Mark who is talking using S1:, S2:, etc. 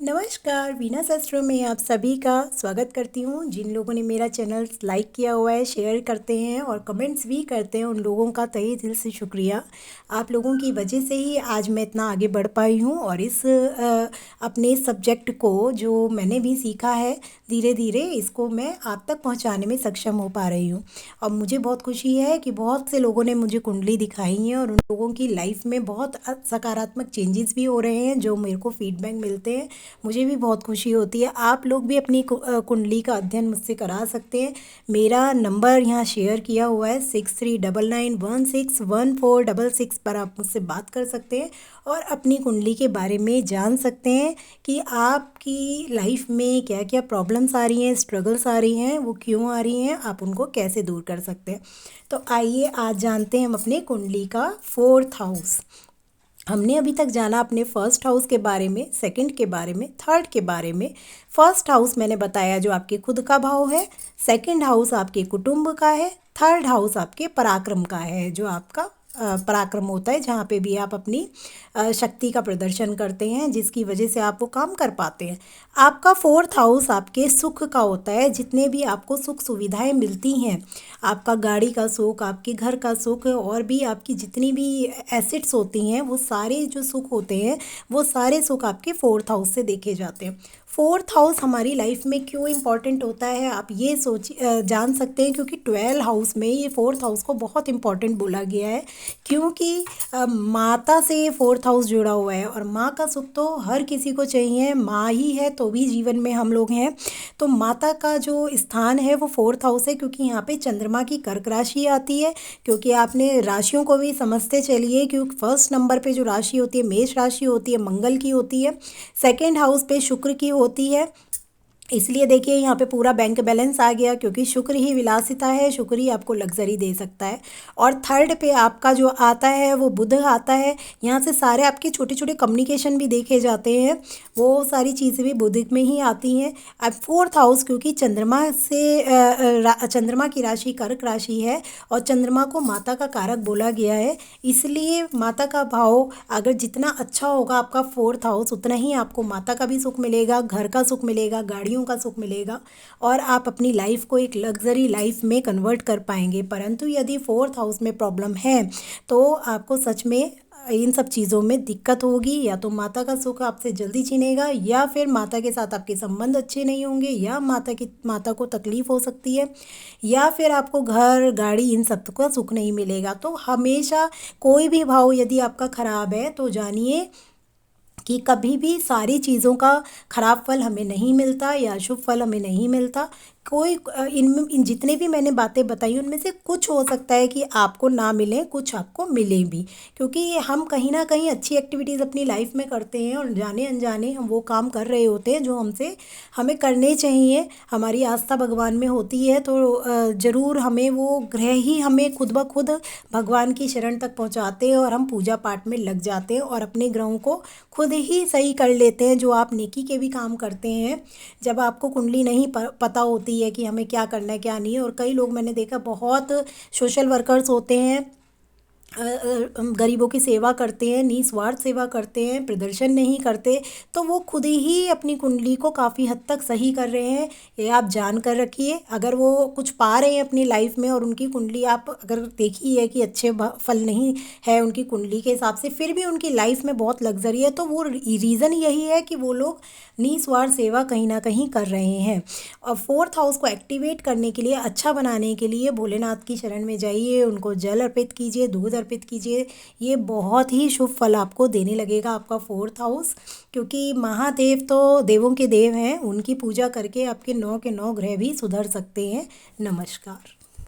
S1: नमस्कार, वीना शास्त्रों में आप सभी का स्वागत करती हूँ। जिन लोगों ने मेरा चैनल लाइक किया हुआ है, शेयर करते हैं और कमेंट्स भी करते हैं, उन लोगों का तहे दिल से शुक्रिया। आप लोगों की वजह से ही आज मैं इतना आगे बढ़ पाई हूँ और इस अपने सब्जेक्ट को जो मैंने भी सीखा है, धीरे धीरे इसको मैं आप तक पहुँचाने में सक्षम हो पा रही हूँ। और मुझे बहुत खुशी है कि बहुत से लोगों ने मुझे कुंडली दिखाई है और उन लोगों की लाइफ में बहुत सकारात्मक चेंजेस भी हो रहे हैं, जो मेरे को फीडबैक मिलते हैं। मुझे भी बहुत खुशी होती है। आप लोग भी अपनी कुंडली का अध्ययन मुझसे करा सकते हैं। मेरा नंबर यहाँ शेयर किया हुआ है 6399161466 पर आप मुझसे बात कर सकते हैं और अपनी कुंडली के बारे में जान सकते हैं कि आपकी लाइफ में क्या क्या प्रॉब्लम्स आ रही हैं, स्ट्रगल्स आ रही हैं, वो क्यों आ रही हैं, आप उनको कैसे दूर कर सकते हैं। तो आइए आज जानते हैं हम अपने कुंडली का 4th हाउस। हमने अभी तक जाना अपने फर्स्ट हाउस के बारे में, सेकंड के बारे में, थर्ड के बारे में। फर्स्ट हाउस मैंने बताया जो आपके खुद का भाव है, सेकंड हाउस आपके कुटुंब का है, थर्ड हाउस आपके पराक्रम का है, जो आपका पराक्रम होता है, जहाँ पे भी आप अपनी शक्ति का प्रदर्शन करते हैं, जिसकी वजह से आप वो काम कर पाते हैं। आपका 4th हाउस आपके सुख का होता है, जितने भी आपको सुख सुविधाएं मिलती हैं, आपका गाड़ी का सुख, आपके घर का सुख और भी आपकी जितनी भी एसेट्स होती हैं, वो सारे जो सुख होते हैं, वो सारे सुख आपके 4th हाउस से देखे जाते हैं। 4th हाउस हमारी लाइफ में क्यों इम्पॉर्टेंट होता है, आप ये जान सकते हैं, क्योंकि 12 हाउस में ये 4th हाउस को बहुत इम्पॉर्टेंट बोला गया है। क्योंकि माता से 4th हाउस जुड़ा हुआ है और माँ का सुख तो हर किसी को चाहिए। माँ ही है तो भी जीवन में हम लोग हैं। तो माता का जो स्थान है वो 4th हाउस है, क्योंकि यहाँ पे चंद्रमा की कर्क राशि आती है। क्योंकि आपने राशियों को भी समझते चलिए, क्योंकि फर्स्ट नंबर पे जो राशि होती है मेष राशि होती है, मंगल की होती है। सेकेंड हाउस पे शुक्र की होती है। इसलिए देखिए यहाँ पे पूरा बैंक बैलेंस आ गया, क्योंकि शुक्र ही विलासिता है, शुक्र ही आपको लग्जरी दे सकता है। और थर्ड पे आपका जो आता है वो बुध आता है। यहाँ से सारे आपके छोटे छोटे कम्युनिकेशन भी देखे जाते हैं, वो सारी चीज़ें भी बुध में ही आती हैं। अब 4th हाउस क्योंकि चंद्रमा से चंद्रमा की राशि कर्क राशि है और चंद्रमा को माता का कारक बोला गया है, इसलिए माता का भाव अगर जितना अच्छा होगा आपका 4th हाउस, उतना ही आपको माता का भी सुख मिलेगा, घर का सुख मिलेगा, गाड़ियों का सुख मिलेगा और आप अपनी लाइफ को एक लग्जरी लाइफ में कन्वर्ट कर पाएंगे। परंतु यदि 4th हाउस में प्रॉब्लम है तो आपको सच में इन सब चीज़ों में दिक्कत होगी। या तो माता का सुख आपसे जल्दी छीनेगा, या फिर माता के साथ आपके संबंध अच्छे नहीं होंगे, या माता को तकलीफ़ हो सकती है, या फिर आपको घर गाड़ी इन सब का सुख नहीं मिलेगा। तो हमेशा कोई भी भाव यदि आपका ख़राब है तो जानिए कि कभी भी सारी चीज़ों का खराब फल हमें नहीं मिलता या शुभ फल हमें नहीं मिलता। कोई इन जितने भी मैंने बातें बताई उनमें से कुछ हो सकता है कि आपको ना मिले, कुछ आपको मिले भी, क्योंकि हम कहीं ना कहीं अच्छी एक्टिविटीज़ अपनी लाइफ में करते हैं और जाने अनजाने हम वो काम कर रहे होते हैं जो हमें करने चाहिए। हमारी आस्था भगवान में होती है तो ज़रूर हमें वो ग्रह ही हमें खुद ब खुद भगवान की शरण तक पहुंचाते हैं और हम पूजा पाठ में लग जाते हैं और अपने ग्रहों को खुद ही सही कर लेते हैं। जो आप नेकी के भी काम करते हैं, जब आपको कुंडली नहीं पता होती है कि हमें क्या करना है क्या नहीं है, और कई लोग मैंने देखा बहुत सोशल वर्कर्स होते हैं, गरीबों की सेवा करते हैं, निस्वार्थ सेवा करते हैं, प्रदर्शन नहीं करते, तो वो खुद ही अपनी कुंडली को काफ़ी हद तक सही कर रहे हैं। ये आप जान कर रखिए। अगर वो कुछ पा रहे हैं अपनी लाइफ में और उनकी कुंडली आप अगर देखी है कि अच्छे फल नहीं है उनकी कुंडली के हिसाब से, फिर भी उनकी लाइफ में बहुत लग्जरी है, तो वो रीज़न यही है कि वो लोग निस्वार्थ सेवा कहीं ना कहीं कर रहे हैं। और 4th हाउस को एक्टिवेट करने के लिए, अच्छा बनाने के लिए भोलेनाथ की शरण में जाइए, उनको जल अर्पित कीजिए, दूध अर्पित कीजिए। ये बहुत ही शुभ फल आपको देने लगेगा आपका 4th हाउस, क्योंकि महादेव तो देवों के देव हैं, उनकी पूजा करके आपके 9 के 9 ग्रह भी सुधर सकते हैं। नमस्कार।